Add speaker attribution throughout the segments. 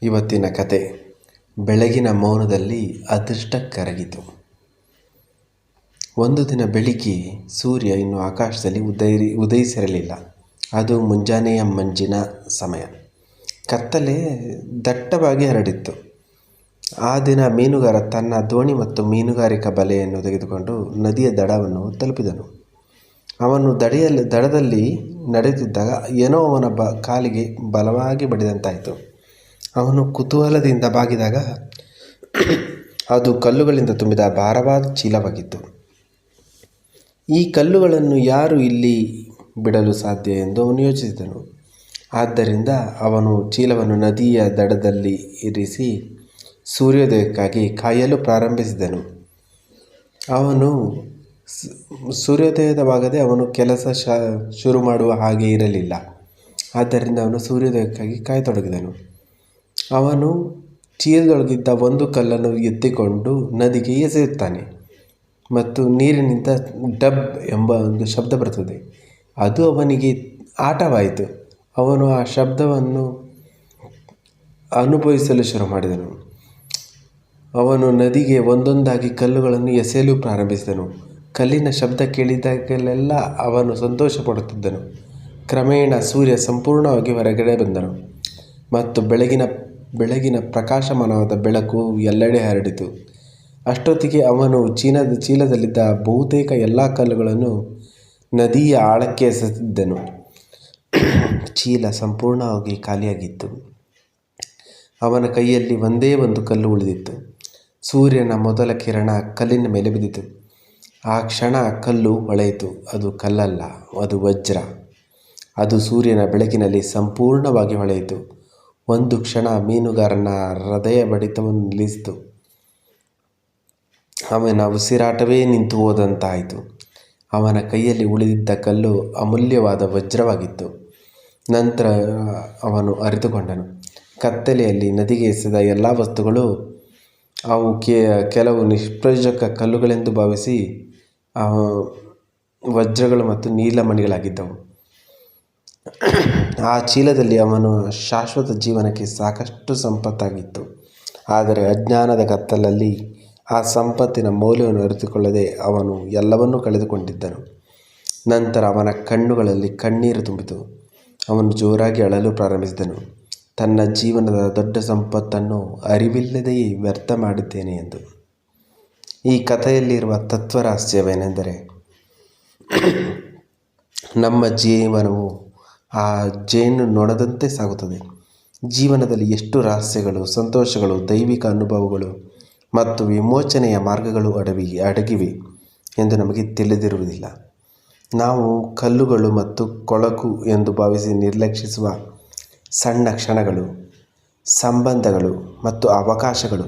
Speaker 1: ಇವತ್ತಿನ ಕತೆ ಬೆಳಗಿನ ಮೌನದಲ್ಲಿ ಅದೃಷ್ಟ ಕರಗಿತು. ಒಂದು ದಿನ ಬೆಳಿಗ್ಗೆ ಸೂರ್ಯ ಇನ್ನೂ ಆಕಾಶದಲ್ಲಿ ಉದಯಿಸಿರಲಿಲ್ಲ. ಅದು ಮುಂಜಾನೆಯ ಮಂಜಿನ ಸಮಯ. ಕತ್ತಲೆ ದಟ್ಟವಾಗಿ ಹರಡಿತ್ತು. ಆ ದಿನ ಮೀನುಗಾರ ತನ್ನ ದೋಣಿ ಮತ್ತು ಮೀನುಗಾರಿಕಾ ಬಲೆಯನ್ನು ತೆಗೆದುಕೊಂಡು ನದಿಯ ದಡವನ್ನು ತಲುಪಿದನು. ಅವನು ದಡದಲ್ಲಿ ನಡೆದಿದ್ದಾಗ ಏನೋ ಅವನ ಕಾಲಿಗೆ ಬಲವಾಗಿ ಬಡಿದಂತಾಯಿತು. ಅವನು ಕುತೂಹಲದಿಂದ ಬಾಗಿದಾಗ ಅದು ಕಲ್ಲುಗಳಿಂದ ತುಂಬಿದ ಭಾರವಾದ ಚೀಲವಾಗಿತ್ತು. ಈ ಕಲ್ಲುಗಳನ್ನು ಯಾರು ಇಲ್ಲಿ ಬಿಡಲು ಸಾಧ್ಯ ಎಂದು ಅವನು ಯೋಚಿಸಿದನು. ಆದ್ದರಿಂದ ಅವನು ಚೀಲವನ್ನು ನದಿಯ ದಡದಲ್ಲಿ ಇರಿಸಿ ಸೂರ್ಯೋದಯಕ್ಕಾಗಿ ಕಾಯಲು ಪ್ರಾರಂಭಿಸಿದನು. ಅವನು ಸೂರ್ಯೋದಯವಾಗದೆ ಅವನು ಕೆಲಸ ಶುರು ಮಾಡುವ ಹಾಗೆ ಇರಲಿಲ್ಲ. ಆದ್ದರಿಂದ ಅವನು ಸೂರ್ಯೋದಯಕ್ಕಾಗಿ ಕಾಯತೊಡಗಿದನು. ಅವನು ಚೀಲದೊಳಗಿದ್ದ ಒಂದು ಕಲ್ಲನ್ನು ಎತ್ತಿಕೊಂಡು ನದಿಗೆ ಎಸೆಯುತ್ತಾನೆ ಮತ್ತು ನೀರಿನಿಂದ ಡಬ್ ಎಂಬ ಒಂದು ಶಬ್ದ ಬರುತ್ತದೆ. ಅದು ಅವನಿಗೆ ಆಟವಾಯಿತು. ಅವನು ಆ ಶಬ್ದವನ್ನು ಅನುಭವಿಸಲು ಶುರು ಮಾಡಿದನು. ಅವನು ನದಿಗೆ ಒಂದೊಂದಾಗಿ ಕಲ್ಲುಗಳನ್ನು ಎಸೆಯಲು ಪ್ರಾರಂಭಿಸಿದನು. ಕಲ್ಲಿನ ಶಬ್ದ ಕೇಳಿದಾಗಲೆಲ್ಲ ಅವನು ಸಂತೋಷ ಪಡುತ್ತಿದ್ದನು. ಕ್ರಮೇಣ ಸೂರ್ಯ ಸಂಪೂರ್ಣವಾಗಿ ಹೊರಗಡೆ ಬಂದನು ಮತ್ತು ಬೆಳಗಿನ ಪ್ರಕಾಶಮಾನವಾದ ಬೆಳಕು ಎಲ್ಲೆಡೆ ಹರಡಿತು. ಅಷ್ಟೊತ್ತಿಗೆ ಅವನು ಚೀಲದಲ್ಲಿದ್ದ ಬಹುತೇಕ ಎಲ್ಲ ಕಲ್ಲುಗಳನ್ನು ನದಿಯ ಆಳಕ್ಕೆ ಎಸೆದಿದ್ದನು. ಚೀಲ ಸಂಪೂರ್ಣವಾಗಿ ಖಾಲಿಯಾಗಿತ್ತು. ಅವನ ಕೈಯಲ್ಲಿ ಒಂದೇ ಒಂದು ಕಲ್ಲು ಉಳಿದಿತ್ತು. ಸೂರ್ಯನ ಮೊದಲ ಕಿರಣ ಕಲ್ಲಿನ ಮೇಲೆ ಬಿದ್ದಿತು. ಆ ಕ್ಷಣ ಕಲ್ಲು ಹೊಳೆಯಿತು. ಅದು ಕಲ್ಲಲ್ಲ, ಅದು ವಜ್ರ. ಅದು ಸೂರ್ಯನ ಬೆಳಕಿನಲ್ಲಿ ಸಂಪೂರ್ಣವಾಗಿ ಹೊಳೆಯಿತು. ಒಂದು ಕ್ಷಣ ಮೀನುಗಾರನ ಹೃದಯ ಬಡಿತವನ್ನು ನಿಲ್ಲಿಸಿತು. ಅವನ ಉಸಿರಾಟವೇ ನಿಂತು ಹೋದಂತಾಯಿತು. ಅವನ ಕೈಯಲ್ಲಿ ಉಳಿದಿದ್ದ ಕಲ್ಲು ಅಮೂಲ್ಯವಾದ ವಜ್ರವಾಗಿತ್ತು. ನಂತರ ಅವನು ಅರಿತುಕೊಂಡನು. ಕತ್ತಲೆಯಲ್ಲಿ ನದಿಗೆ ಎಸೆದ ಎಲ್ಲ ವಸ್ತುಗಳು ಅವು ಕೆಲವು ನಿಷ್ಪ್ರಯೋಜಕ ಕಲ್ಲುಗಳೆಂದು ಭಾವಿಸಿ ವಜ್ರಗಳು ಮತ್ತು ನೀಲಮಣಿಗಳಾಗಿದ್ದವು. ಆ ಚೀಲದಲ್ಲಿ ಅವನ ಶಾಶ್ವತ ಜೀವನಕ್ಕೆ ಸಾಕಷ್ಟು ಸಂಪತ್ತಾಗಿತ್ತು. ಆದರೆ ಅಜ್ಞಾನದ ಕತ್ತಲಲ್ಲಿ ಆ ಸಂಪತ್ತಿನ ಮೌಲ್ಯವನ್ನು ಅರಿತುಕೊಳ್ಳದೆ ಅವನು ಎಲ್ಲವನ್ನೂ ಕಳೆದುಕೊಂಡಿದ್ದನು. ನಂತರ ಅವನ ಕಣ್ಣುಗಳಲ್ಲಿ ಕಣ್ಣೀರು ತುಂಬಿತು. ಅವನು ಜೋರಾಗಿ ಅಳಲು ಪ್ರಾರಂಭಿಸಿದನು. ತನ್ನ ಜೀವನದ ದೊಡ್ಡ ಸಂಪತ್ತನ್ನು ಅರಿವಿಲ್ಲದೆಯೇ ವ್ಯರ್ಥ ಮಾಡಿದ್ದೇನೆ ಎಂದು. ಈ ಕಥೆಯಲ್ಲಿರುವ ತತ್ವರಹಸ್ಯವೇನೆಂದರೆ, ನಮ್ಮ ಜೀವನವು ಆ ಜೇನು ನೊಣದಂತೆ ಸಾಗುತ್ತದೆ. ಜೀವನದಲ್ಲಿ ಎಷ್ಟು ರಹಸ್ಯಗಳು, ಸಂತೋಷಗಳು, ದೈವಿಕ ಅನುಭವಗಳು ಮತ್ತು ವಿಮೋಚನೆಯ ಮಾರ್ಗಗಳು ಅಡಗಿವೆ ಎಂದು ನಮಗೆ ತಿಳಿದಿರುವುದಿಲ್ಲ. ನಾವು ಕಲ್ಲುಗಳು ಮತ್ತು ಕೊಳಕು ಎಂದು ಭಾವಿಸಿ ನಿರ್ಲಕ್ಷಿಸುವ ಸಣ್ಣ ಕ್ಷಣಗಳು, ಸಂಬಂಧಗಳು ಮತ್ತು ಅವಕಾಶಗಳು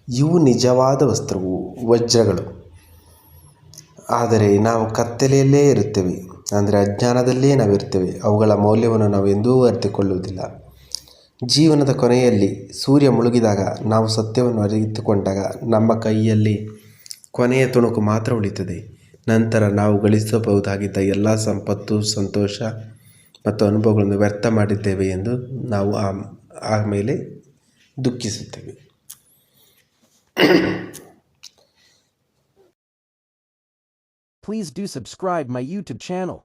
Speaker 1: ಇವು ನಿಜವಾದ ವಜ್ರಗಳು. ಆದರೆ ನಾವು ಕತ್ತಲೆಯಲ್ಲೇ ಇರುತ್ತೇವೆ, ಅಂದರೆ ಅಜ್ಞಾನದಲ್ಲೇ ನಾವಿರ್ತೇವೆ. ಅವುಗಳ ಮೌಲ್ಯವನ್ನು ನಾವು ಎಂದೂ ಅರಿತುಕೊಳ್ಳುವುದಿಲ್ಲ. ಜೀವನದ ಕೊನೆಯಲ್ಲಿ ಸೂರ್ಯ ಮುಳುಗಿದಾಗ ನಾವು ಸತ್ಯವನ್ನು ಅರಿತುಕೊಂಡಾಗ ನಮ್ಮ ಕೈಯಲ್ಲಿ ಕೊನೆಯ ತುಣುಕು ಮಾತ್ರ ಉಳಿಯುತ್ತದೆ. ನಂತರ ನಾವು ಗಳಿಸಬಹುದಾಗಿದ್ದ ಎಲ್ಲ ಸಂಪತ್ತು, ಸಂತೋಷ ಮತ್ತು ಅನುಭವಗಳನ್ನು ವ್ಯರ್ಥ ಮಾಡಿದ್ದೇವೆ ಎಂದು ನಾವು ಆಮೇಲೆ ದುಃಖಿಸುತ್ತೇವೆ.
Speaker 2: Please do subscribe my YouTube channel.